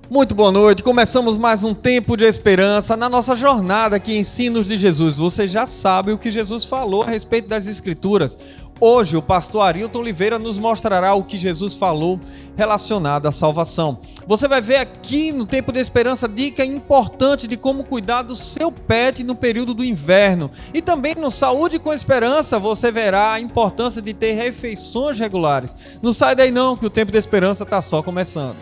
Muito boa noite, começamos mais um tempo de esperança na nossa jornada aqui, Ensinos de Jesus. Você já sabe o que Jesus falou a respeito das Escrituras. Hoje o pastor Arilton Oliveira nos mostrará o que Jesus falou relacionado à salvação. Você vai ver aqui no Tempo de Esperança dica importante de como cuidar do seu pet no período do inverno. E também no Saúde com Esperança você verá a importância de ter refeições regulares. Não sai daí não, que o Tempo de Esperança está só começando.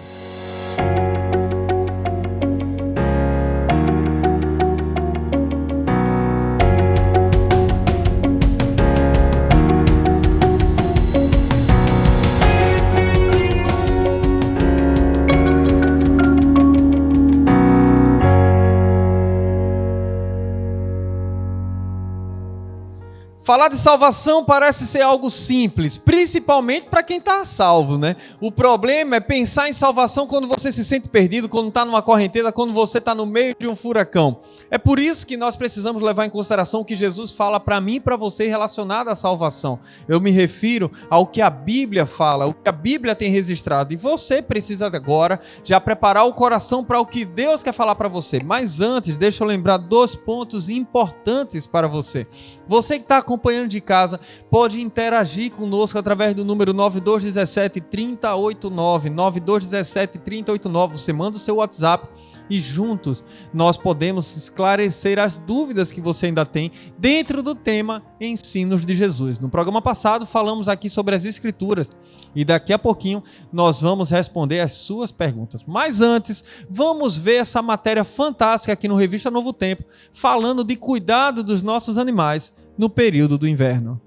Falar de salvação parece ser algo simples, principalmente para quem está salvo, né? O problema é pensar em salvação quando você se sente perdido, quando está numa correnteza, quando você está no meio de um furacão. É por isso que nós precisamos levar em consideração o que Jesus fala para mim e para você relacionado à salvação. Eu me refiro ao que a Bíblia fala, o que a Bíblia tem registrado. E você precisa agora já preparar o coração para o que Deus quer falar para você. Mas antes, deixa eu lembrar 2 pontos importantes para você. Você que está acompanhando de casa, pode interagir conosco através do número 9217-3089, 9217-3089, você manda o seu WhatsApp e juntos nós podemos esclarecer as dúvidas que você ainda tem dentro do tema Ensinos de Jesus. No programa passado falamos aqui sobre as Escrituras e daqui a pouquinho nós vamos responder as suas perguntas. Mas antes, vamos ver essa matéria fantástica aqui no Revista Novo Tempo, falando de cuidado dos nossos animais no período do inverno.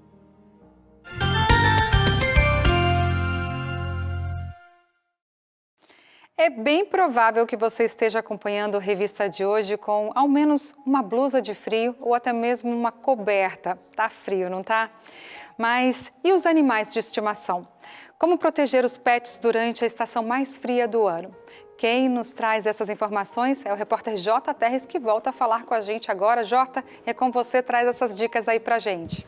É bem provável que você esteja acompanhando a revista de hoje com ao menos uma blusa de frio ou até mesmo uma coberta. Tá frio, não tá? Mas e os animais de estimação? Como proteger os pets durante a estação mais fria do ano? Quem nos traz essas informações é o repórter Jota Terres, que volta a falar com a gente agora. Jota, é com você, traz essas dicas aí pra gente.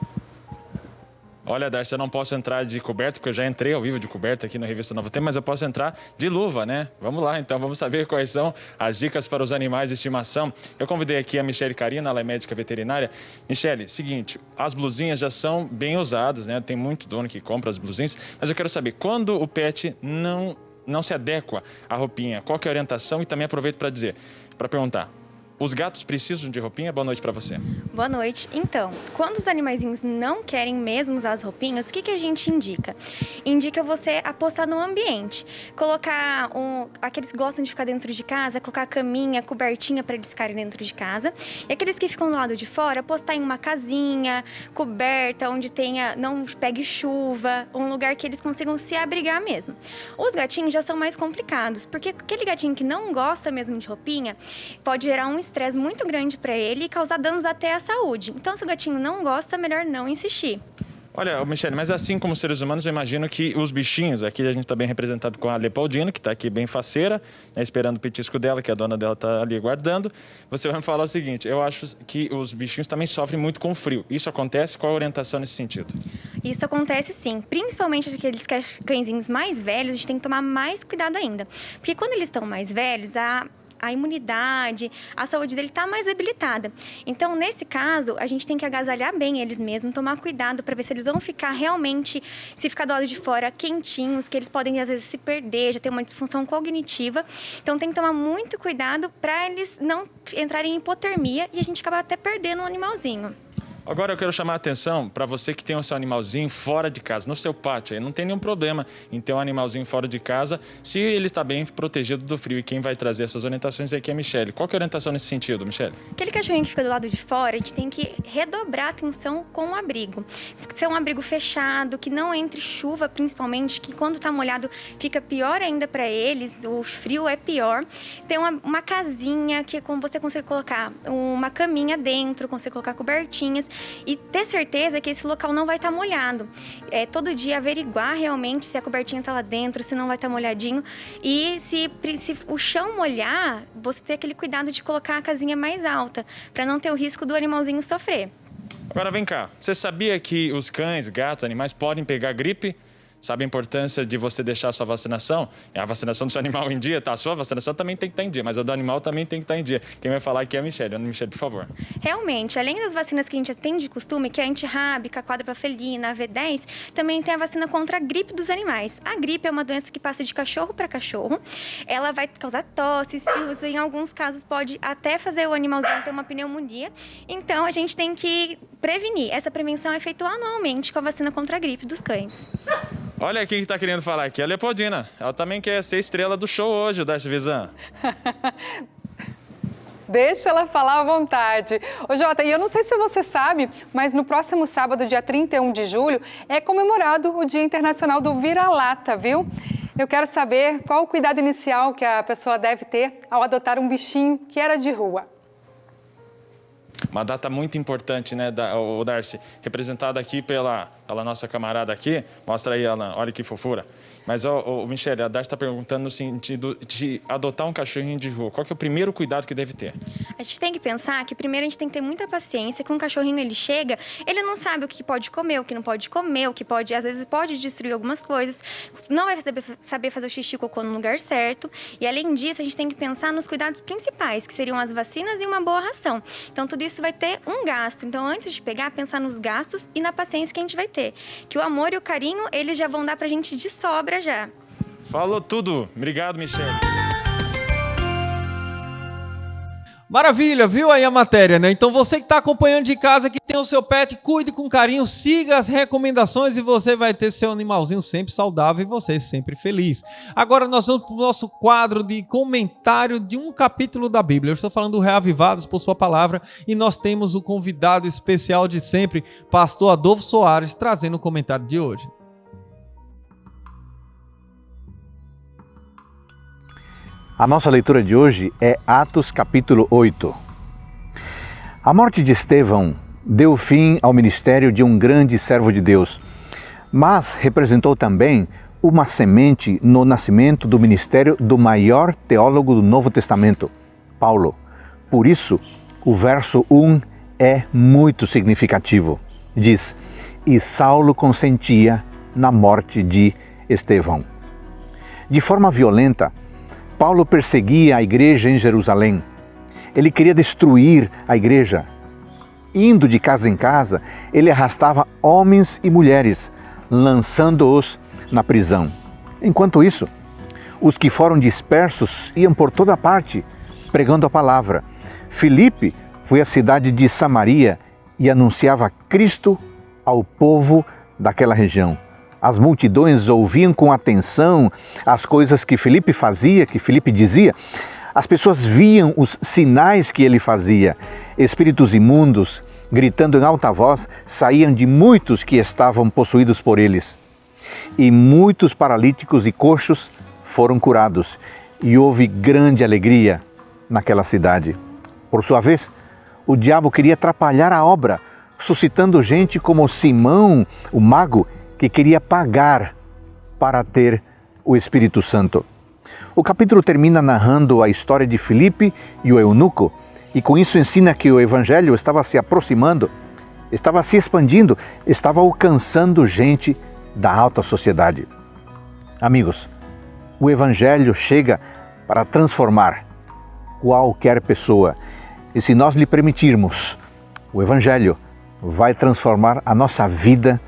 Olha, Darcy, eu não posso entrar de coberta, porque eu já entrei ao vivo de coberta aqui na Revista Novo Tempo, mas eu posso entrar de luva, né? Vamos lá, então, vamos saber quais são as dicas para os animais de estimação. Eu convidei aqui a Michele Carina, ela é médica veterinária. Michele, seguinte, as blusinhas já são bem usadas, né? Tem muito dono que compra as blusinhas, mas eu quero saber, quando o pet não se adequa à roupinha, qual que é a orientação? E também aproveito para perguntar, os gatos precisam de roupinha? Boa noite para você. Boa noite. Então, quando os animaizinhos não querem mesmo usar as roupinhas, o que a gente indica? Indica você apostar no ambiente. Colocar aqueles que gostam de ficar dentro de casa, colocar caminha, cobertinha para eles ficarem dentro de casa. E aqueles que ficam do lado de fora, apostar em uma casinha, coberta, onde não pegue chuva, um lugar que eles consigam se abrigar mesmo. Os gatinhos já são mais complicados, porque aquele gatinho que não gosta mesmo de roupinha pode gerar um estresse muito grande para ele e causar danos até à saúde. Então, se o gatinho não gosta, melhor não insistir. Olha, Michele, mas assim como seres humanos, eu imagino que os bichinhos, aqui a gente está bem representado com a Leopoldina, que está aqui bem faceira, né, esperando o petisco dela, que a dona dela está ali guardando. Você vai me falar o seguinte, eu acho que os bichinhos também sofrem muito com frio. Isso acontece? Qual a orientação nesse sentido? Isso acontece sim, principalmente aqueles cãezinhos mais velhos, a gente tem que tomar mais cuidado ainda. Porque quando eles estão mais velhos, a imunidade, a saúde dele está mais debilitada. Então, nesse caso, a gente tem que agasalhar bem eles mesmos, tomar cuidado para ver se eles vão ficar realmente, se ficar do lado de fora, quentinhos, que eles podem, às vezes, se perder, já ter uma disfunção cognitiva. Então, tem que tomar muito cuidado para eles não entrarem em hipotermia e a gente acaba até perdendo um animalzinho. Agora eu quero chamar a atenção para você que tem o seu animalzinho fora de casa, no seu pátio. Aí não tem nenhum problema em ter um animalzinho fora de casa, se ele está bem protegido do frio. E quem vai trazer essas orientações aqui é a Michele. Qual que é a orientação nesse sentido, Michele? Aquele cachorrinho que fica do lado de fora, a gente tem que redobrar a atenção com o abrigo. Ser um abrigo fechado, que não entre chuva, principalmente, que quando está molhado fica pior ainda para eles, o frio é pior. Tem uma casinha que você consegue colocar uma caminha dentro, consegue colocar cobertinhas. E ter certeza que esse local não vai estar molhado. Todo dia averiguar realmente se a cobertinha está lá dentro, se não vai estar molhadinho. E se o chão molhar, você ter aquele cuidado de colocar a casinha mais alta, para não ter o risco do animalzinho sofrer. Agora vem cá, você sabia que os cães, gatos, animais podem pegar gripe? Sabe a importância de você deixar a sua vacinação? A vacinação do seu animal em dia, tá? A sua vacinação também tem que estar em dia, mas a do animal também tem que estar em dia. Quem vai falar aqui é a Michelle. Ana Michelle, por favor. Realmente, além das vacinas que a gente tem de costume, que é a antirrábica, a quadripla felina, a V10, também tem a vacina contra a gripe dos animais. A gripe é uma doença que passa de cachorro para cachorro. Ela vai causar tosse, espirros, em alguns casos pode até fazer o animalzinho ter uma pneumonia. Então, a gente tem que prevenir. Essa prevenção é feita anualmente com a vacina contra a gripe dos cães. Olha quem que tá querendo falar aqui, a Leopoldina. Ela também quer ser estrela do show hoje, o Darcy Vizan. Deixa ela falar à vontade. Ô Jota, e eu não sei se você sabe, mas no próximo sábado, dia 31 de julho, é comemorado o Dia Internacional do Vira-Lata, viu? Eu quero saber qual o cuidado inicial que a pessoa deve ter ao adotar um bichinho que era de rua. Uma data muito importante, né, o Darcy, representada aqui pela nossa camarada aqui. Mostra aí, Alan, olha que fofura. Mas, Michelle, a Darcy está perguntando no sentido de adotar um cachorrinho de rua. Qual que é o primeiro cuidado que deve ter? A gente tem que pensar que primeiro a gente tem que ter muita paciência, que um cachorrinho, ele chega, ele não sabe o que pode comer, o que não pode comer, o que pode, às vezes, pode destruir algumas coisas, não vai saber fazer o xixi e cocô no lugar certo. E, além disso, a gente tem que pensar nos cuidados principais, que seriam as vacinas e uma boa ração. Então, tudo isso vai ter um gasto. Então, antes de pegar, pensar nos gastos e na paciência que a gente vai ter. Que o amor e o carinho, eles já vão dar pra gente de sobra já. Falou tudo. Obrigado, Michelle. Maravilha, viu aí a matéria, né? Então você que está acompanhando de casa, que tem o seu pet, cuide com carinho, siga as recomendações e você vai ter seu animalzinho sempre saudável e você sempre feliz. Agora nós vamos para o nosso quadro de comentário de um capítulo da Bíblia. Eu estou falando do Reavivados por Sua Palavra e nós temos o convidado especial de sempre, pastor Adolfo Soares, trazendo o comentário de hoje. A nossa leitura de hoje é Atos capítulo 8. A morte de Estevão deu fim ao ministério de um grande servo de Deus, mas representou também uma semente no nascimento do ministério do maior teólogo do Novo Testamento, Paulo. Por isso, o verso 1 é muito significativo. Diz: "E Saulo consentia na morte de Estevão." De forma violenta, Paulo perseguia a igreja em Jerusalém. Ele queria destruir a igreja. Indo de casa em casa, ele arrastava homens e mulheres, lançando-os na prisão. Enquanto isso, os que foram dispersos iam por toda parte, pregando a palavra. Filipe foi à cidade de Samaria e anunciava Cristo ao povo daquela região. As multidões ouviam com atenção as coisas que Filipe fazia, que Filipe dizia. As pessoas viam os sinais que ele fazia. Espíritos imundos, gritando em alta voz, saíam de muitos que estavam possuídos por eles. E muitos paralíticos e coxos foram curados. E houve grande alegria naquela cidade. Por sua vez, o diabo queria atrapalhar a obra, suscitando gente como Simão, o mago, que queria pagar para ter o Espírito Santo. O capítulo termina narrando a história de Filipe e o eunuco, e com isso ensina que o Evangelho estava se aproximando, estava se expandindo, estava alcançando gente da alta sociedade. Amigos, o Evangelho chega para transformar qualquer pessoa, e se nós lhe permitirmos, o Evangelho vai transformar a nossa vida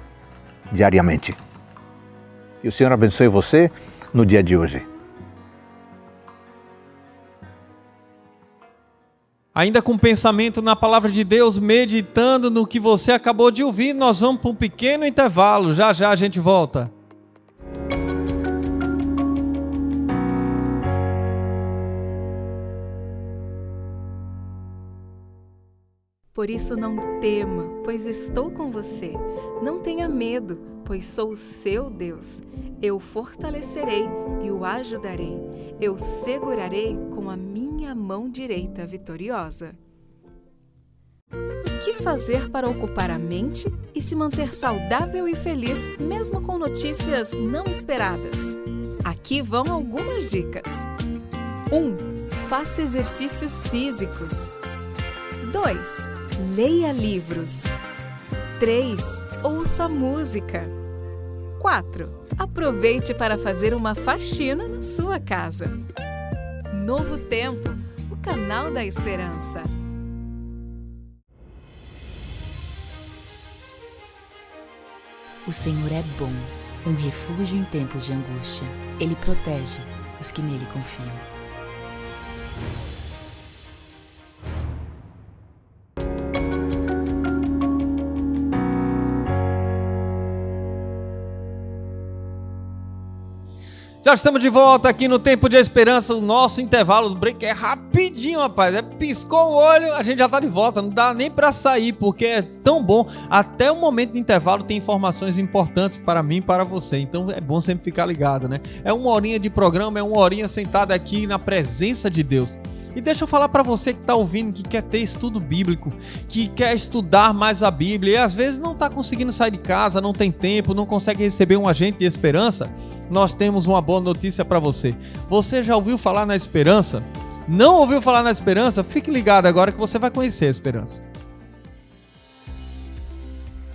diariamente. E o Senhor abençoe você no dia de hoje. Ainda com pensamento na palavra de Deus, meditando no que você acabou de ouvir, nós vamos para um pequeno intervalo. Já já a gente volta. Por isso não tema, pois estou com você. Não tenha medo, pois sou o seu Deus. Eu o fortalecerei e o ajudarei. Eu o segurarei com a minha mão direita vitoriosa. O que fazer para ocupar a mente e se manter saudável e feliz, mesmo com notícias não esperadas? Aqui vão algumas dicas. 1. Faça exercícios físicos. 2. Leia livros. 3. Ouça música. 4. Aproveite para fazer uma faxina na sua casa. Novo Tempo, o canal da esperança. O Senhor é bom, um refúgio em tempos de angústia. Ele protege os que nele confiam. Já estamos de volta aqui no Tempo de Esperança. O nosso intervalo do break é rapidinho, rapaz. Piscou o olho, a gente já tá de volta. Não dá nem para sair, porque é tão bom. Até o momento de intervalo tem informações importantes para mim e para você. Então é bom sempre ficar ligado, né? É uma horinha de programa, é uma horinha sentada aqui na presença de Deus. E deixa eu falar para você que está ouvindo, que quer ter estudo bíblico, que quer estudar mais a Bíblia e às vezes não está conseguindo sair de casa, não tem tempo, não consegue receber um agente de esperança. Nós temos uma boa notícia para você. Você já ouviu falar na esperança? Não ouviu falar na esperança? Fique ligado agora que você vai conhecer a esperança.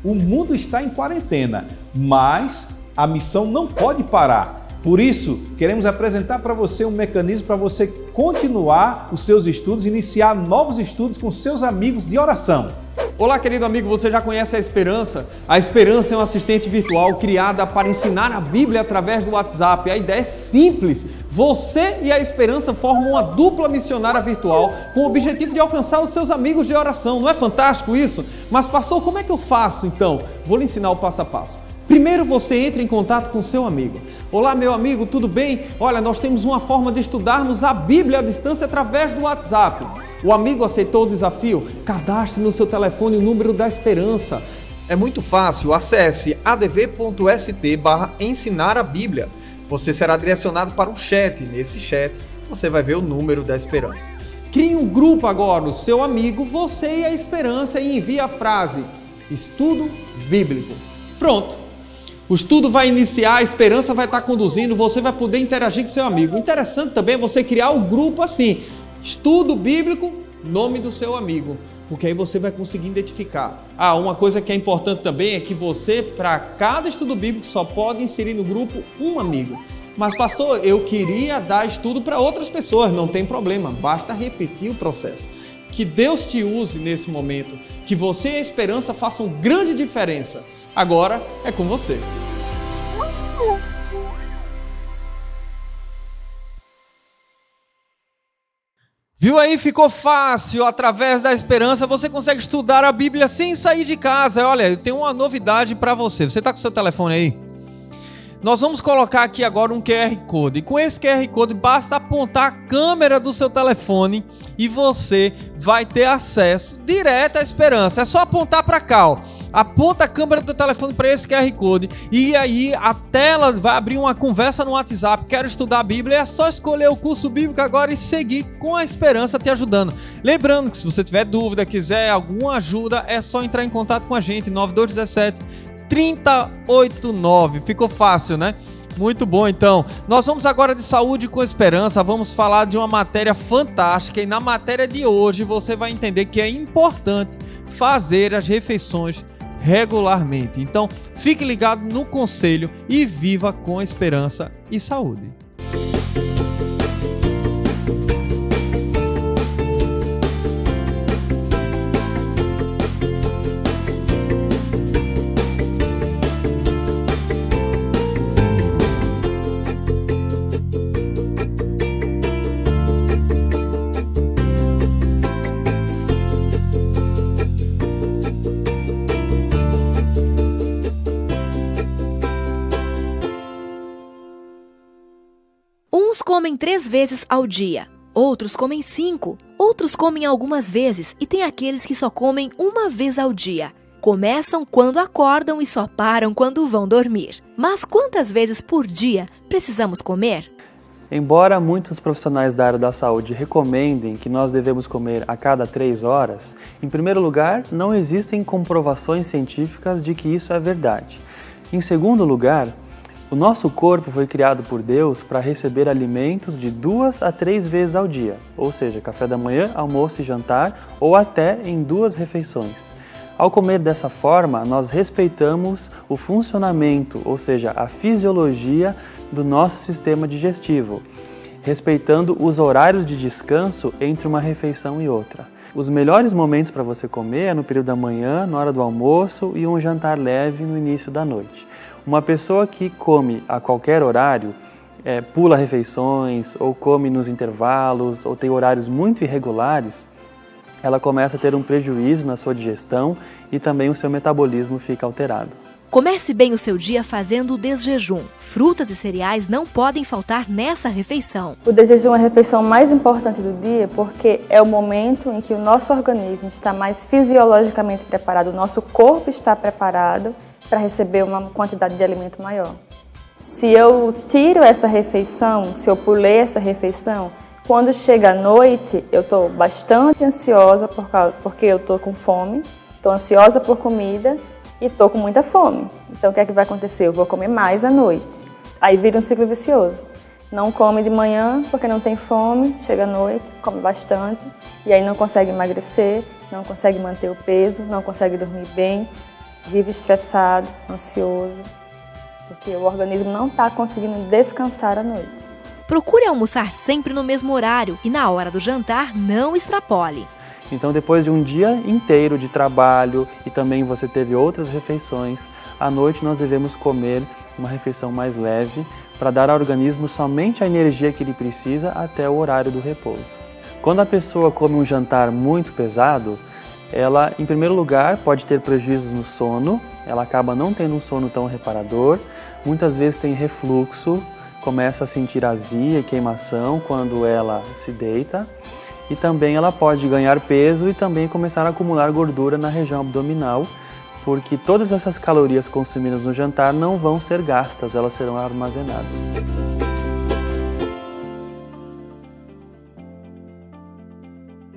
O mundo está em quarentena, mas a missão não pode parar. Por isso, queremos apresentar para você um mecanismo para você continuar os seus estudos, iniciar novos estudos com seus amigos de oração. Olá, querido amigo, você já conhece a Esperança? A Esperança é um assistente virtual criada para ensinar a Bíblia através do WhatsApp. A ideia é simples. Você e a Esperança formam uma dupla missionária virtual com o objetivo de alcançar os seus amigos de oração. Não é fantástico isso? Mas, pastor, como é que eu faço então? Vou lhe ensinar o passo a passo. Primeiro você entra em contato com seu amigo. Olá, meu amigo, tudo bem? Olha, nós temos uma forma de estudarmos a Bíblia à distância através do WhatsApp. O amigo aceitou o desafio? Cadastre no seu telefone o número da Esperança. É muito fácil, acesse adv.st/ensinar a Bíblia. Você será direcionado para um chat. Nesse chat, você vai ver o número da Esperança. Crie um grupo agora, o seu amigo, você e a Esperança, e envie a frase Estudo Bíblico. Pronto. O estudo vai iniciar, a Esperança vai estar conduzindo, você vai poder interagir com seu amigo. O interessante também é você criar o grupo assim, Estudo Bíblico, nome do seu amigo, porque aí você vai conseguir identificar. Uma coisa que é importante também é que você, para cada estudo bíblico, só pode inserir no grupo um amigo. Mas, pastor, eu queria dar estudo para outras pessoas, não tem problema, basta repetir o processo. Que Deus te use nesse momento, que você e a Esperança façam grande diferença. Agora é com você. Viu aí? Ficou fácil. Através da Esperança você consegue estudar a Bíblia sem sair de casa. Olha, eu tenho uma novidade para você. Você está com seu telefone aí? Nós vamos colocar aqui agora um QR Code. E com esse QR Code basta apontar a câmera do seu telefone e você vai ter acesso direto à Esperança. É só apontar para cá, ó. Aponta a câmera do telefone para esse QR Code e aí a tela vai abrir uma conversa no WhatsApp. Quero estudar a Bíblia, é só escolher o curso bíblico agora e seguir com a Esperança te ajudando. Lembrando que se você tiver dúvida, quiser alguma ajuda, é só entrar em contato com a gente, 9217-3089. Ficou fácil, né? Muito bom, então. Nós vamos agora de Saúde com Esperança, vamos falar de uma matéria fantástica e na matéria de hoje você vai entender que é importante fazer as refeições regularmente. Então, fique ligado no conselho e viva com esperança e saúde. Uns comem 3 vezes ao dia, outros comem 5, outros comem algumas vezes e tem aqueles que só comem 1 vez ao dia. Começam quando acordam e só param quando vão dormir. Mas quantas vezes por dia precisamos comer? Embora muitos profissionais da área da saúde recomendem que nós devemos comer a cada 3 horas, em primeiro lugar, não existem comprovações científicas de que isso é verdade. Em segundo lugar, o nosso corpo foi criado por Deus para receber alimentos de 2 a 3 vezes ao dia, ou seja, café da manhã, almoço e jantar, ou até em 2 refeições. Ao comer dessa forma, nós respeitamos o funcionamento, ou seja, a fisiologia do nosso sistema digestivo, respeitando os horários de descanso entre uma refeição e outra. Os melhores momentos para você comer é no período da manhã, na hora do almoço e um jantar leve no início da noite. Uma pessoa que come a qualquer horário, pula refeições ou come nos intervalos ou tem horários muito irregulares, ela começa a ter um prejuízo na sua digestão e também o seu metabolismo fica alterado. Comece bem o seu dia fazendo o desjejum. Frutas e cereais não podem faltar nessa refeição. O desjejum é a refeição mais importante do dia porque é o momento em que o nosso organismo está mais fisiologicamente preparado, o nosso corpo está preparado para receber uma quantidade de alimento maior. Se eu tiro essa refeição, se eu pulei essa refeição, quando chega a noite eu estou bastante ansiosa porque eu estou com fome, estou ansiosa por comida e estou com muita fome. Então o que é que vai acontecer? Eu vou comer mais à noite. Aí vira um ciclo vicioso. Não come de manhã porque não tem fome, chega à noite, come bastante e aí não consegue emagrecer, não consegue manter o peso, não consegue dormir bem, vive estressado, ansioso, porque o organismo não está conseguindo descansar à noite. Procure almoçar sempre no mesmo horário e na hora do jantar não extrapole. Então, depois de um dia inteiro de trabalho e também você teve outras refeições, à noite nós devemos comer uma refeição mais leve para dar ao organismo somente a energia que ele precisa até o horário do repouso. Quando a pessoa come um jantar muito pesado, ela, em primeiro lugar, pode ter prejuízos no sono, ela acaba não tendo um sono tão reparador, muitas vezes tem refluxo, começa a sentir azia e queimação quando ela se deita. E também ela pode ganhar peso e também começar a acumular gordura na região abdominal, porque todas essas calorias consumidas no jantar não vão ser gastas, elas serão armazenadas.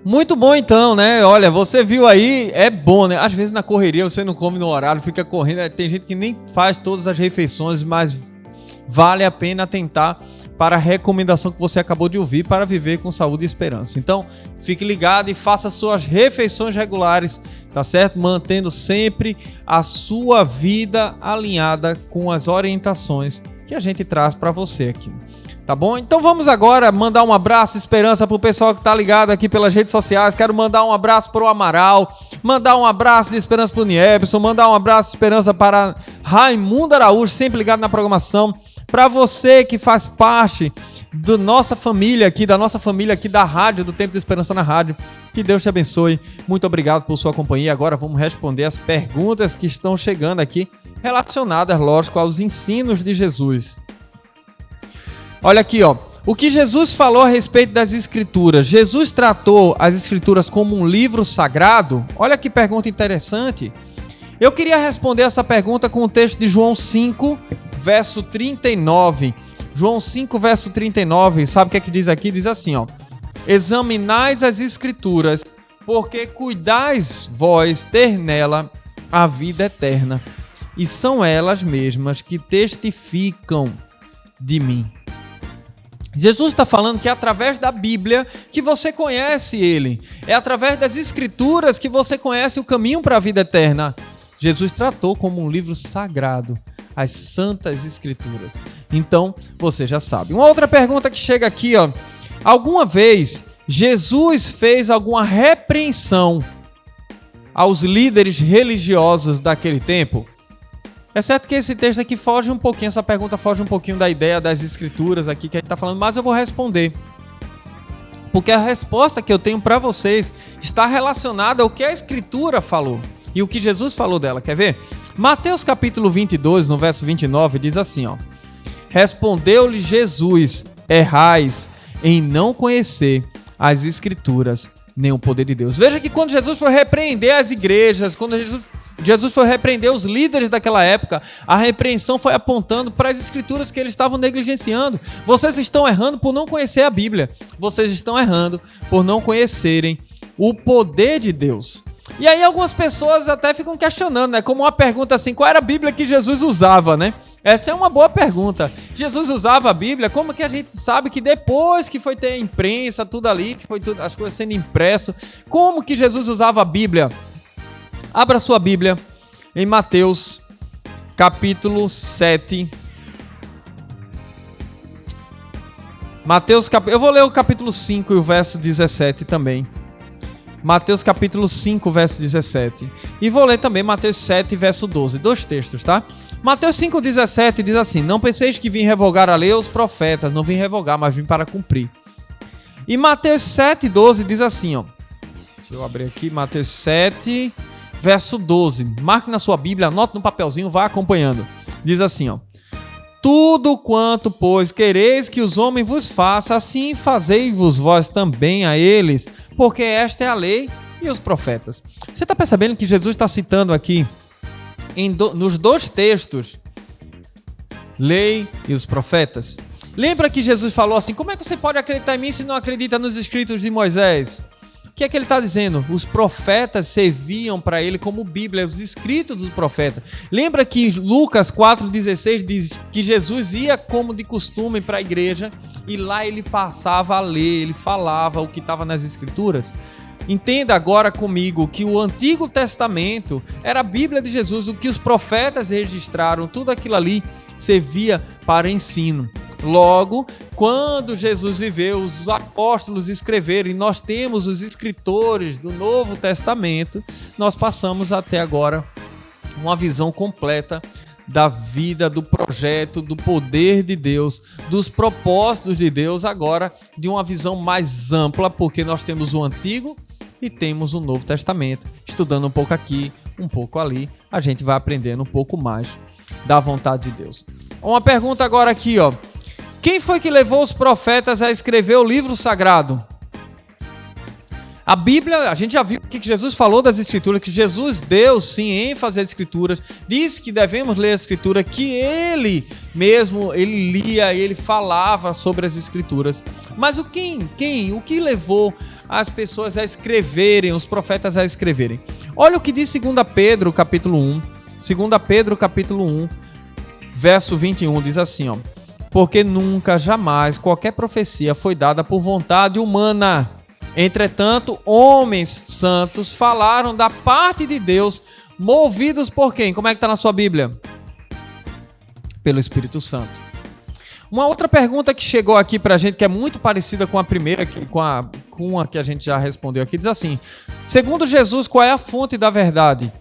Muito bom então, né? Olha, você viu aí, é bom, né? Às vezes na correria você não come no horário, fica correndo, tem gente que nem faz todas as refeições, mas vale a pena tentar para a recomendação que você acabou de ouvir para viver com saúde e esperança. Então, fique ligado e faça suas refeições regulares, tá certo? Mantendo sempre a sua vida alinhada com as orientações que a gente traz para você aqui. Tá bom? Então vamos agora mandar um abraço de esperança pro pessoal que tá ligado aqui pelas redes sociais. Quero mandar um abraço pro Amaral, mandar um abraço de esperança pro Niebson, mandar um abraço de esperança para Raimundo Araújo, sempre ligado na programação. Para você que faz parte da nossa família aqui da rádio, do Tempo de Esperança na Rádio, que Deus te abençoe. Muito obrigado por sua companhia. Agora vamos responder as perguntas que estão chegando aqui, relacionadas, lógico, aos ensinos de Jesus. Olha aqui, ó. O que Jesus falou a respeito das Escrituras? Jesus tratou as Escrituras como um livro sagrado? Olha que pergunta interessante. Eu queria responder essa pergunta com o texto de João 5, verso 39. João 5, verso 39, sabe o que é que diz aqui? Diz assim, ó: examinais as Escrituras, porque cuidais vós ter nela a vida eterna, e são elas mesmas que testificam de mim. Jesus está falando que é através da Bíblia que você conhece Ele. É através das Escrituras que você conhece o caminho para a vida eterna. Jesus tratou como um livro sagrado as Santas Escrituras. Então, você já sabe. Uma outra pergunta que chega aqui, ó. Alguma vez Jesus fez alguma repreensão aos líderes religiosos daquele tempo? É certo que esse texto aqui foge um pouquinho, essa pergunta foge um pouquinho da ideia das Escrituras aqui que a gente está falando, mas eu vou responder. Porque a resposta que eu tenho para vocês está relacionada ao que a Escritura falou e o que Jesus falou dela. Quer ver? Mateus capítulo 22, no verso 29, diz assim, ó: respondeu-lhe Jesus: errais em não conhecer as Escrituras, nem o poder de Deus. Veja que quando Jesus foi repreender as igrejas, quando Jesus foi repreender os líderes daquela época, a repreensão foi apontando para as Escrituras que eles estavam negligenciando. Vocês estão errando por não conhecer a Bíblia. Vocês estão errando por não conhecerem o poder de Deus. E aí algumas pessoas até ficam questionando, né? Como uma pergunta assim, qual era a Bíblia que Jesus usava, né? Essa é uma boa pergunta. Jesus usava a Bíblia? Como que a gente sabe que depois que foi ter a imprensa, tudo ali, que foi tudo, as coisas sendo impresso, como que Jesus usava a Bíblia? Abra sua Bíblia em Mateus, capítulo 7. Eu vou ler o capítulo 5 e o verso 17 também. Mateus capítulo 5, verso 17. E vou ler também Mateus 7, verso 12. 2 textos, tá? Mateus 5, 17 diz assim: não penseis que vim revogar a lei ou os profetas. Não vim revogar, mas vim para cumprir. E Mateus 7, 12 diz assim, ó. Deixa eu abrir aqui. Mateus 7, verso 12. Marque na sua Bíblia, anote no papelzinho, vá acompanhando. Diz assim, ó. Tudo quanto, pois, quereis que os homens vos façam, assim fazei-vos vós também a eles, porque esta é a lei e os profetas. Você está percebendo que Jesus está citando aqui, nos 2 textos, lei e os profetas? Lembra que Jesus falou assim, como é que você pode acreditar em mim se não acredita nos escritos de Moisés? O que é que ele está dizendo? Os profetas serviam para ele como Bíblia, os escritos dos profetas. Lembra que Lucas 4,16 diz que Jesus ia como de costume para a igreja e lá ele passava a ler, ele falava o que estava nas escrituras? Entenda agora comigo que o Antigo Testamento era a Bíblia de Jesus, o que os profetas registraram, tudo aquilo ali servia para ensino. Logo, quando Jesus viveu, os apóstolos escreveram e nós temos os escritores do Novo Testamento, nós passamos até agora uma visão completa da vida, do projeto, do poder de Deus, dos propósitos de Deus, agora de uma visão mais ampla, porque nós temos o Antigo e temos o Novo Testamento. Estudando um pouco aqui, um pouco ali, a gente vai aprendendo um pouco mais da vontade de Deus. Uma pergunta agora aqui, ó. Quem foi que levou os profetas a escrever o livro sagrado? A Bíblia, a gente já viu que Jesus falou das Escrituras, que Jesus deu, sim, ênfase às Escrituras, disse que devemos ler a Escritura, que ele mesmo, ele lia, ele falava sobre as Escrituras. Mas o que levou as pessoas a escreverem, os profetas a escreverem? Olha o que diz 2 Pedro, capítulo 1. 2 Pedro, capítulo 1, verso 21, diz assim, ó. Porque nunca, jamais, qualquer profecia foi dada por vontade humana. Entretanto, homens santos falaram da parte de Deus, movidos por quem? Como é que está na sua Bíblia? Pelo Espírito Santo. Uma outra pergunta que chegou aqui para a gente, que é muito parecida com a primeira, com a que a gente já respondeu aqui, diz assim: segundo Jesus, qual é a fonte da verdade?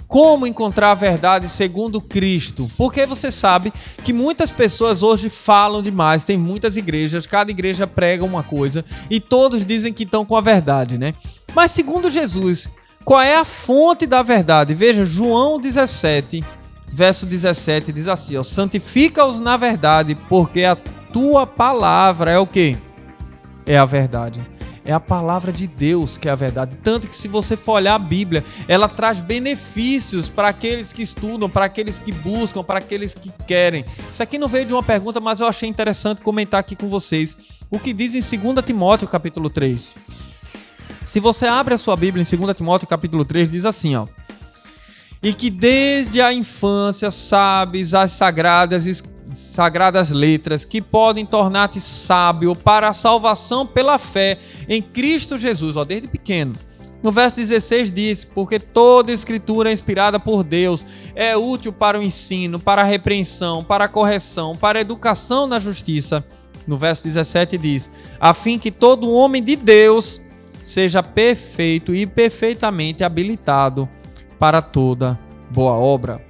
Como encontrar a verdade segundo Cristo? Porque você sabe que muitas pessoas hoje falam demais, tem muitas igrejas, cada igreja prega uma coisa e todos dizem que estão com a verdade, né? Mas segundo Jesus, qual é a fonte da verdade? Veja, João 17, verso 17, diz assim, ó, santifica-os na verdade, porque a tua palavra é o quê? É a verdade. É a palavra de Deus que é a verdade. Tanto que se você for olhar a Bíblia, ela traz benefícios para aqueles que estudam, para aqueles que buscam, para aqueles que querem. Isso aqui não veio de uma pergunta, mas eu achei interessante comentar aqui com vocês. O que diz em 2 Timóteo, capítulo 3. Se você abre a sua Bíblia em 2 Timóteo, capítulo 3, diz assim, ó. E que desde a infância sabes as sagradas letras que podem tornar-te sábio para a salvação pela fé em Cristo Jesus, ó, desde pequeno. No verso 16 diz, porque toda escritura é inspirada por Deus, é útil para o ensino, para a repreensão, para a correção, para a educação na justiça. No verso 17 diz, a fim que todo homem de Deus seja perfeito e perfeitamente habilitado para toda boa obra.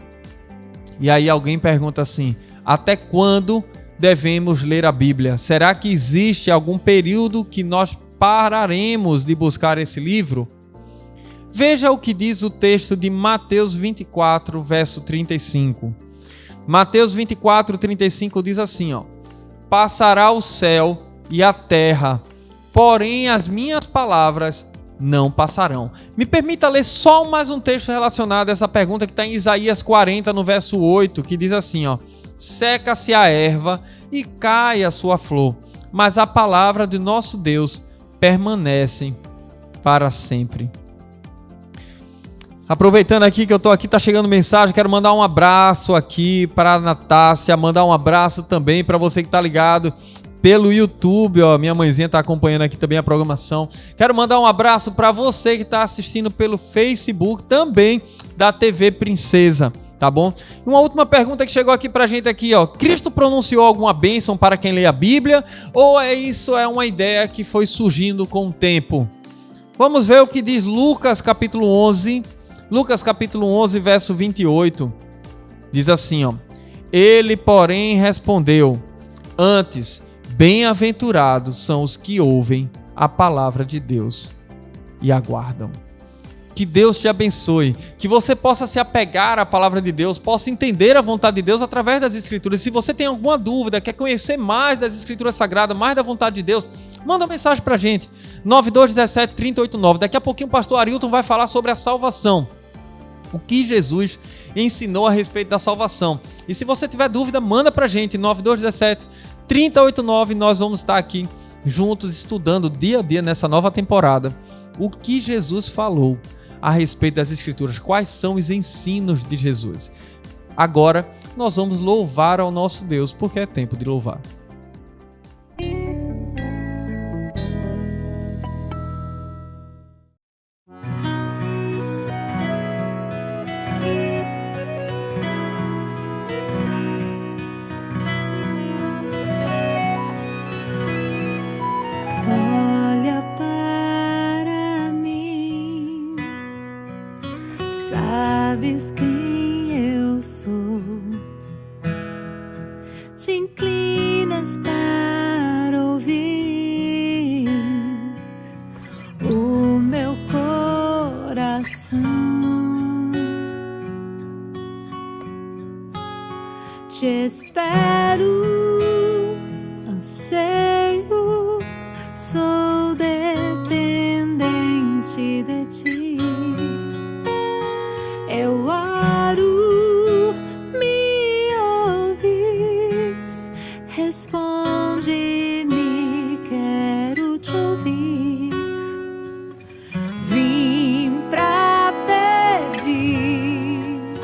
E aí alguém pergunta assim, até quando devemos ler a Bíblia? Será que existe algum período que nós pararemos de buscar esse livro? Veja o que diz o texto de Mateus 24, verso 35. Mateus 24, 35 diz assim, ó. Passará o céu e a terra, porém as minhas palavras não passarão. Me permita ler só mais um texto relacionado a essa pergunta que está em Isaías 40, no verso 8, que diz assim, ó. Seca-se a erva e cai a sua flor, mas a palavra de nosso Deus permanece para sempre. Aproveitando aqui que eu estou aqui, tá chegando mensagem, quero mandar um abraço aqui para a Natácia, mandar um abraço também para você que está ligado pelo YouTube, ó, minha mãezinha tá acompanhando aqui também a programação. Quero mandar um abraço para você que tá assistindo pelo Facebook, também da TV Princesa, tá bom? E uma última pergunta que chegou aqui pra gente aqui, ó. Cristo pronunciou alguma bênção para quem lê a Bíblia? Ou isso é uma ideia que foi surgindo com o tempo? Vamos ver o que diz Lucas capítulo 11. Lucas capítulo 11, verso 28. Diz assim, ó. Ele, porém, respondeu: antes, bem-aventurados são os que ouvem a palavra de Deus e aguardam. Que Deus te abençoe, que você possa se apegar à palavra de Deus, possa entender a vontade de Deus através das Escrituras. Se você tem alguma dúvida, quer conhecer mais das Escrituras Sagradas, mais da vontade de Deus, manda uma mensagem pra gente, 9217-3089. Daqui a pouquinho o pastor Arilton vai falar sobre a salvação, o que Jesus ensinou a respeito da salvação. E se você tiver dúvida, manda pra gente, 9217-3089. Nós vamos estar aqui juntos estudando dia a dia nessa nova temporada o que Jesus falou a respeito das Escrituras, quais são os ensinos de Jesus. Agora nós vamos louvar ao nosso Deus, porque é tempo de louvar. Olha para mim, sabes quem eu sou, te inclinas para ouvir o meu coração, te espero, anseio, sou dependente de ti. Eu oro, me ouves, responde-me, quero te ouvir. Vim pra pedir,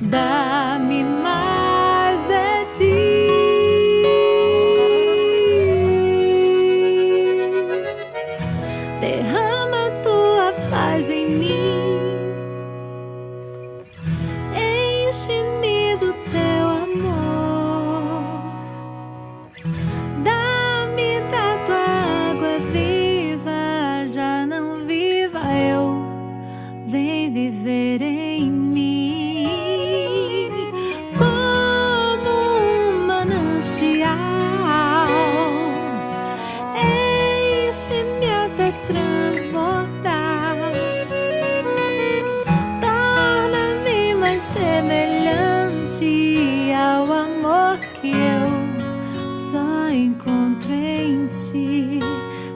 dá-me mais de ti. Derrama tua paz em mim, enche-me do teu amor, dá-me da tua água viva, já não viva eu, vem viver em mim, como um manancial, enche-me até transbordar, torna-me mais semelhante ao amor que eu só encontro em ti,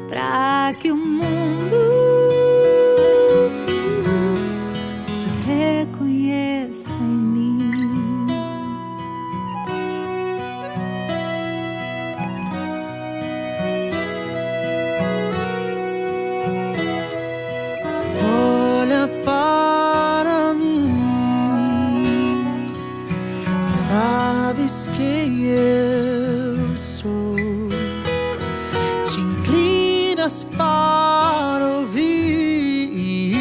pra que o mundo te reconheça em mim. Olha para mim, sabes quem eu sou, te inclinas para ouvir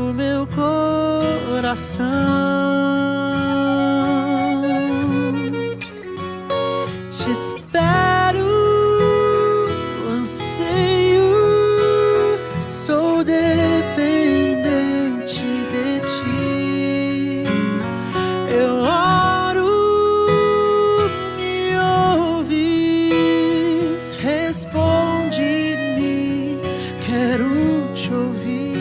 o meu coração, te espero, anseio, sou dependente de ti. Eu oro, me ouves, responde-me, quero te ouvir.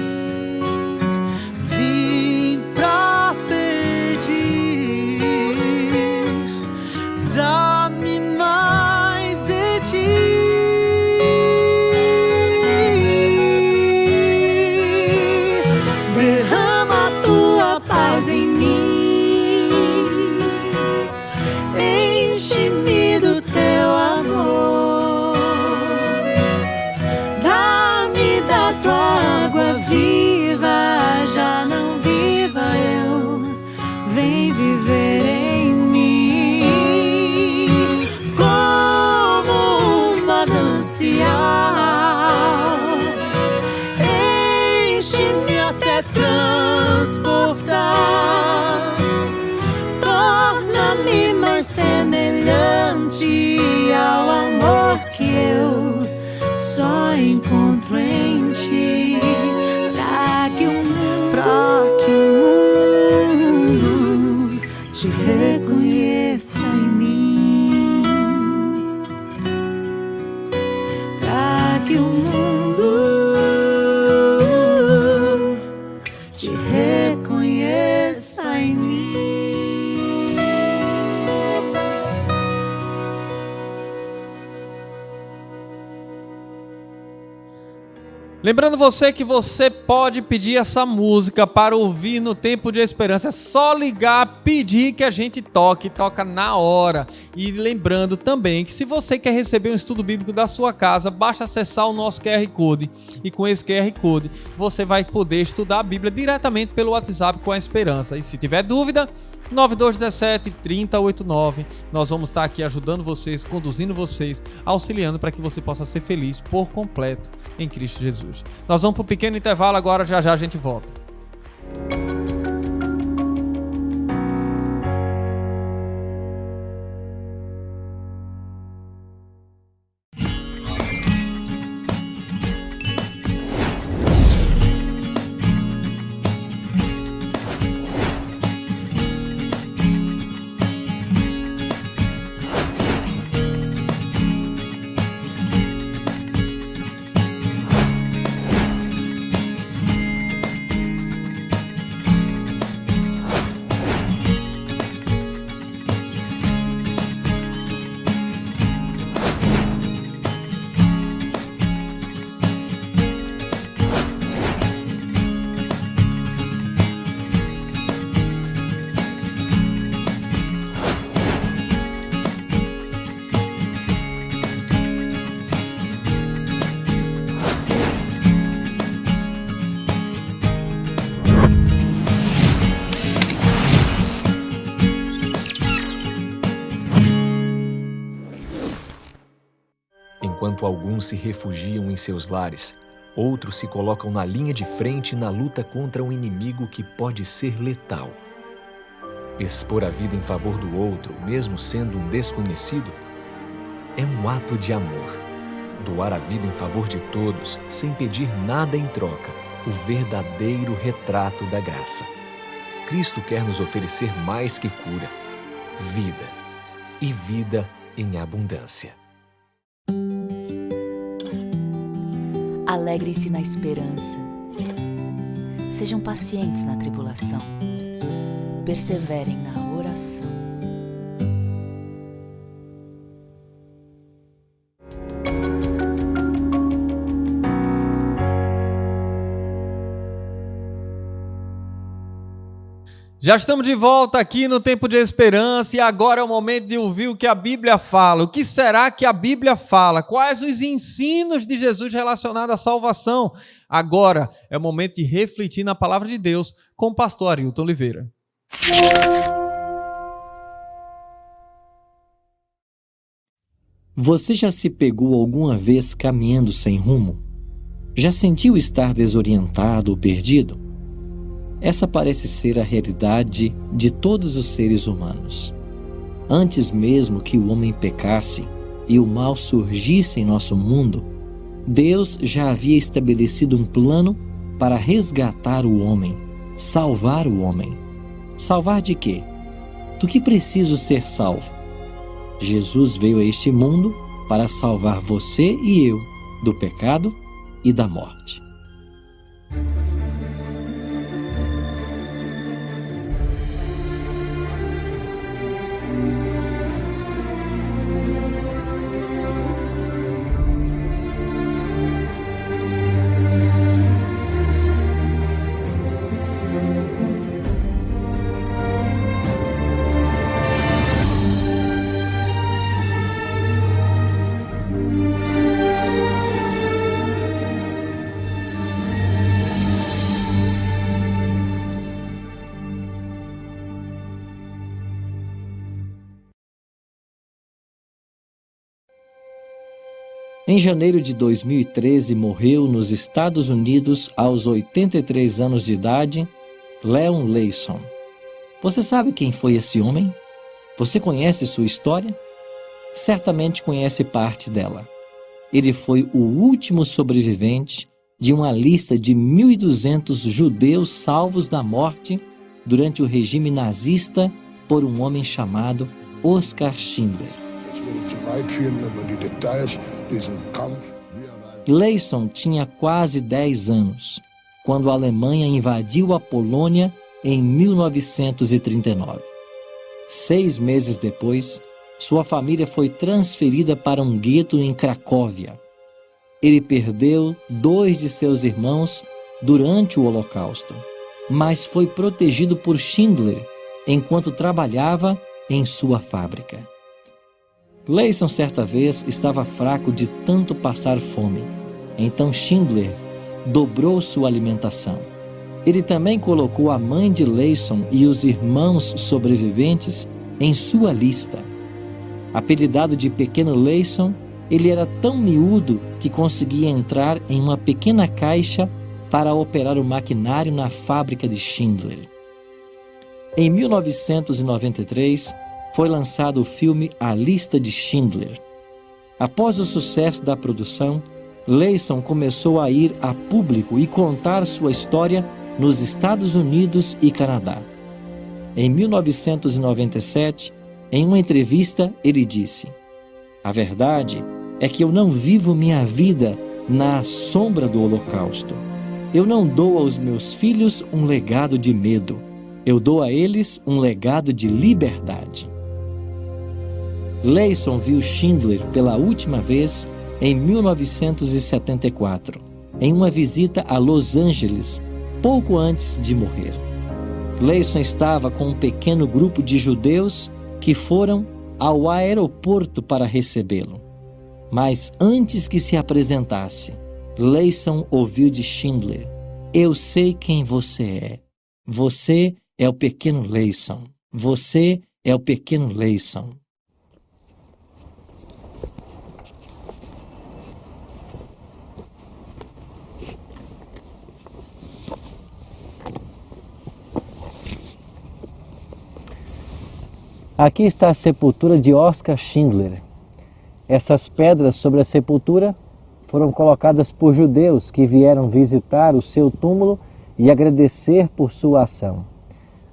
Vim pra deixe-me até transportar. Torna-me mais semelhante ao amor que eu só encontro em ti, pra que o mundo te reconheça em mim, pra que o mundo te reconheça em mim. Lembrando você que você pode pedir essa música para ouvir no Tempo de Esperança. É só ligar, pedir que a gente toca na hora. E lembrando também que se você quer receber um estudo bíblico da sua casa, basta acessar o nosso QR Code. E com esse QR Code você vai poder estudar a Bíblia diretamente pelo WhatsApp com a Esperança. E se tiver dúvida, 9217-3089. Nós vamos estar aqui ajudando vocês, conduzindo vocês, auxiliando para que você possa ser feliz por completo em Cristo Jesus. Nós vamos para um pequeno intervalo agora, já a gente volta. Enquanto alguns se refugiam em seus lares, outros se colocam na linha de frente na luta contra um inimigo que pode ser letal. Expor a vida em favor do outro, mesmo sendo um desconhecido, é um ato de amor. Doar a vida em favor de todos, sem pedir nada em troca, o verdadeiro retrato da graça. Cristo quer nos oferecer mais que cura, vida, e vida em abundância. Alegrem-se na esperança. Sejam pacientes na tribulação. Perseverem na oração. Já estamos de volta aqui no Tempo de Esperança e agora é o momento de ouvir o que a Bíblia fala. O que será que a Bíblia fala? Quais os ensinos de Jesus relacionados à salvação? Agora é o momento de refletir na palavra de Deus com o pastor Arilton Oliveira. Você já se pegou alguma vez caminhando sem rumo? Já sentiu estar desorientado ou perdido? Essa parece ser a realidade de todos os seres humanos. Antes mesmo que o homem pecasse e o mal surgisse em nosso mundo, Deus já havia estabelecido um plano para resgatar o homem, salvar o homem. Salvar de quê? Do que preciso ser salvo? Jesus veio a este mundo para salvar você e eu do pecado e da morte. Em janeiro de 2013, morreu nos Estados Unidos, aos 83 anos de idade, Leon Leyson. Você sabe quem foi esse homem? Você conhece sua história? Certamente conhece parte dela. Ele foi o último sobrevivente de uma lista de 1.200 judeus salvos da morte durante o regime nazista por um homem chamado Oskar Schindler. Leyson tinha quase 10 anos quando a Alemanha invadiu a Polônia em 1939. 6 meses depois, sua família foi transferida para um gueto em Cracóvia. Ele perdeu 2 de seus irmãos durante o Holocausto, mas foi protegido por Schindler enquanto trabalhava em sua fábrica. Leyson, certa vez, estava fraco de tanto passar fome. Então Schindler dobrou sua alimentação. Ele também colocou a mãe de Leyson e os irmãos sobreviventes em sua lista. Apelidado de Pequeno Leyson, ele era tão miúdo que conseguia entrar em uma pequena caixa para operar o maquinário na fábrica de Schindler. Em 1993, foi lançado o filme A Lista de Schindler. Após o sucesso da produção, Leyson começou a ir a público e contar sua história nos Estados Unidos e Canadá. Em 1997, em uma entrevista, ele disse: "A verdade é que eu não vivo minha vida na sombra do Holocausto. Eu não dou aos meus filhos um legado de medo. Eu dou a eles um legado de liberdade." Leyson viu Schindler pela última vez em 1974, em uma visita a Los Angeles, pouco antes de morrer. Leyson estava com um pequeno grupo de judeus que foram ao aeroporto para recebê-lo. Mas antes que se apresentasse, Leyson ouviu de Schindler: "Eu sei quem você é. Você é o pequeno Leyson. Você é o pequeno Leyson." Aqui está a sepultura de Oskar Schindler. Essas pedras sobre a sepultura foram colocadas por judeus que vieram visitar o seu túmulo e agradecer por sua ação.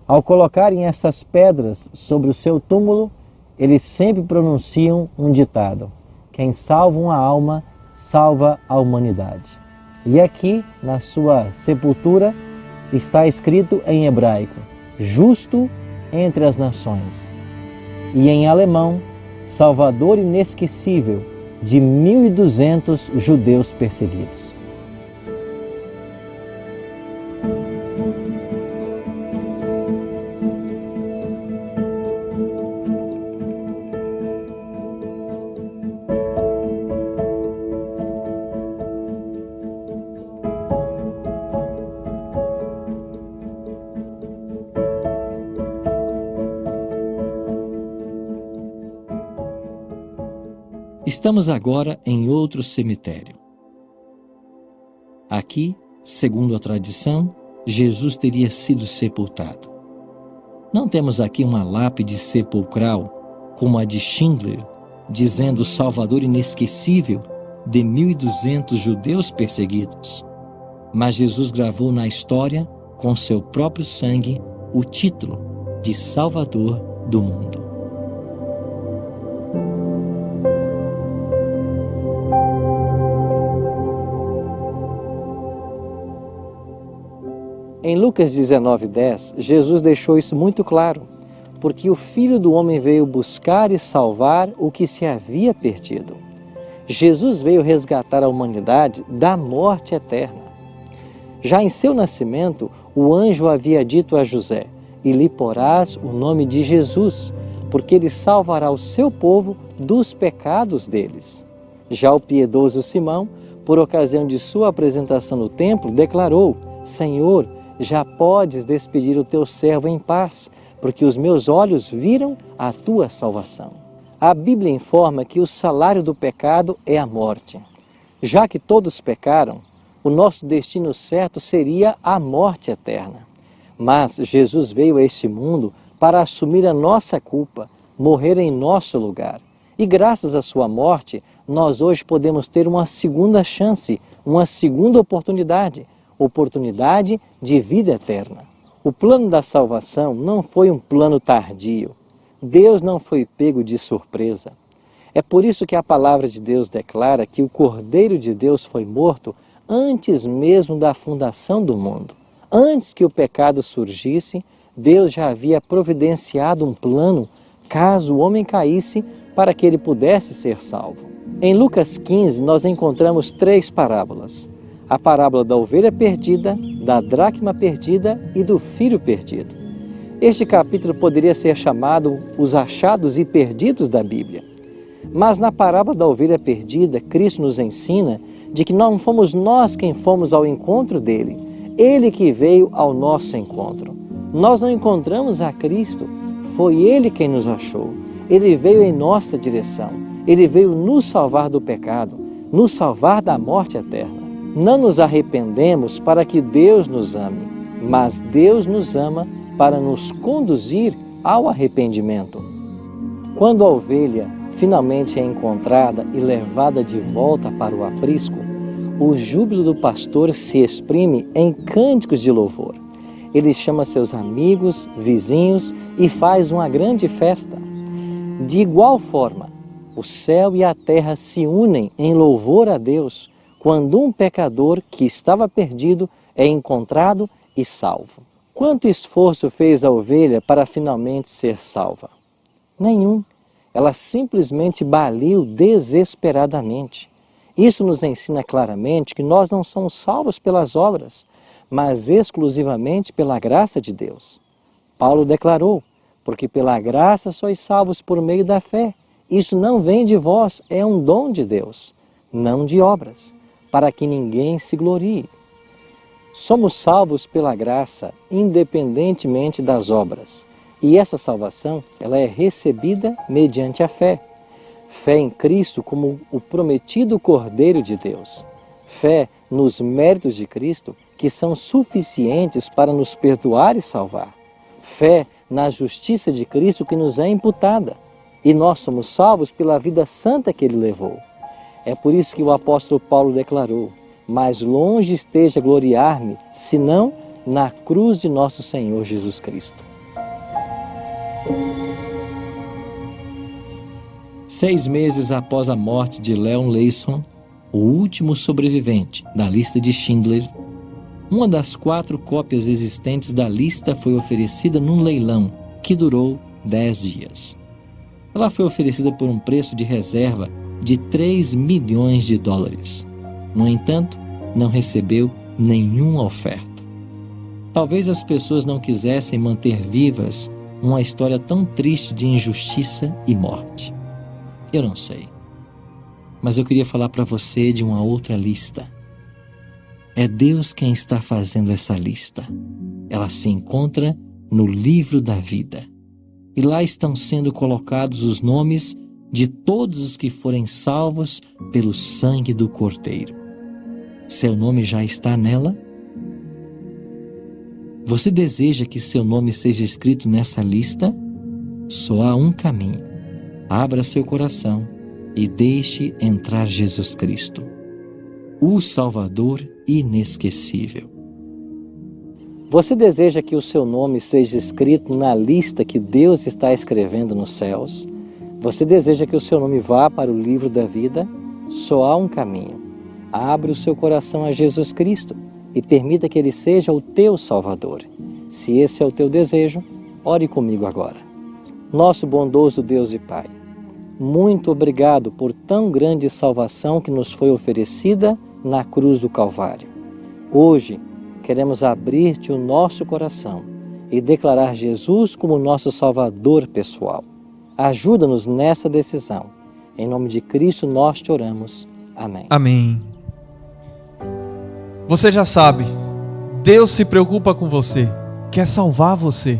Ao colocarem essas pedras sobre o seu túmulo, eles sempre pronunciam um ditado: "Quem salva uma alma, salva a humanidade." E aqui, na sua sepultura, está escrito em hebraico: "Justo entre as nações." E em alemão, "Salvador inesquecível de 1.200 judeus perseguidos." Estamos agora em outro cemitério. Aqui, segundo a tradição, Jesus teria sido sepultado. Não temos aqui uma lápide sepulcral, como a de Schindler, dizendo Salvador inesquecível de 1.200 judeus perseguidos. Mas Jesus gravou na história, com seu próprio sangue, o título de Salvador do mundo. Em Lucas 19:10, Jesus deixou isso muito claro, porque o Filho do Homem veio buscar e salvar o que se havia perdido. Jesus veio resgatar a humanidade da morte eterna. Já em seu nascimento, o anjo havia dito a José: "E lhe porás o nome de Jesus, porque ele salvará o seu povo dos pecados deles." Já o piedoso Simão, por ocasião de sua apresentação no templo, declarou: "Senhor, já podes despedir o teu servo em paz, porque os meus olhos viram a tua salvação." A Bíblia informa que o salário do pecado é a morte. Já que todos pecaram, o nosso destino certo seria a morte eterna. Mas Jesus veio a este mundo para assumir a nossa culpa, morrer em nosso lugar. E graças à sua morte, nós hoje podemos ter uma segunda chance, uma segunda oportunidade de vida eterna. O plano da salvação não foi um plano tardio. Deus não foi pego de surpresa. É por isso que a palavra de Deus declara que o Cordeiro de Deus foi morto antes mesmo da fundação do mundo. Antes que o pecado surgisse, Deus já havia providenciado um plano, caso o homem caísse, para que ele pudesse ser salvo. Em Lucas 15, nós encontramos 3 parábolas. A parábola da ovelha perdida, da dracma perdida e do filho perdido. Este capítulo poderia ser chamado os achados e perdidos da Bíblia. Mas na parábola da ovelha perdida, Cristo nos ensina de que não fomos nós quem fomos ao encontro dele, ele que veio ao nosso encontro. Nós não encontramos a Cristo, foi ele quem nos achou. Ele veio em nossa direção, ele veio nos salvar do pecado, nos salvar da morte eterna. Não nos arrependemos para que Deus nos ame, mas Deus nos ama para nos conduzir ao arrependimento. Quando a ovelha finalmente é encontrada e levada de volta para o aprisco, o júbilo do pastor se exprime em cânticos de louvor. Ele chama seus amigos, vizinhos e faz uma grande festa. De igual forma, o céu e a terra se unem em louvor a Deus quando um pecador que estava perdido é encontrado e salvo. Quanto esforço fez a ovelha para finalmente ser salva? Nenhum. Ela simplesmente baliu desesperadamente. Isso nos ensina claramente que nós não somos salvos pelas obras, mas exclusivamente pela graça de Deus. Paulo declarou, porque pela graça sois salvos por meio da fé. Isso não vem de vós, é um dom de Deus, não de obras, para que ninguém se glorie. Somos salvos pela graça, independentemente das obras. E essa salvação, ela é recebida mediante a fé. Fé em Cristo como o prometido Cordeiro de Deus. Fé nos méritos de Cristo, que são suficientes para nos perdoar e salvar. Fé na justiça de Cristo que nos é imputada. E nós somos salvos pela vida santa que Ele levou. É por isso que o apóstolo Paulo declarou: mais longe esteja gloriar-me, senão na cruz de nosso Senhor Jesus Cristo. 6 meses após a morte de Leon Leyson, o último sobrevivente da lista de Schindler, uma das 4 cópias existentes da lista foi oferecida num leilão que durou 10 dias. Ela foi oferecida por um preço de reserva de 3 milhões de dólares. No entanto, não recebeu nenhuma oferta. Talvez as pessoas não quisessem manter vivas uma história tão triste de injustiça e morte. Eu não sei. Mas eu queria falar para você de uma outra lista. É Deus quem está fazendo essa lista. Ela se encontra no livro da vida. E lá estão sendo colocados os nomes de todos os que forem salvos pelo sangue do Cordeiro. Seu nome já está nela? Você deseja que seu nome seja escrito nessa lista? Só há um caminho. Abra seu coração e deixe entrar Jesus Cristo, o Salvador inesquecível. Você deseja que o seu nome seja escrito na lista que Deus está escrevendo nos céus? Você deseja que o seu nome vá para o livro da vida? Só há um caminho. Abra o seu coração a Jesus Cristo e permita que Ele seja o teu Salvador. Se esse é o teu desejo, ore comigo agora. Nosso bondoso Deus e Pai, muito obrigado por tão grande salvação que nos foi oferecida na cruz do Calvário. Hoje, queremos abrir-te o nosso coração e declarar Jesus como nosso Salvador pessoal. Ajuda-nos nessa decisão. Em nome de Cristo nós te oramos. Amém. Amém. Você já sabe, Deus se preocupa com você, quer salvar você.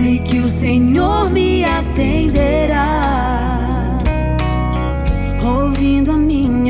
sei que o Senhor me atenderá, ouvindo a minha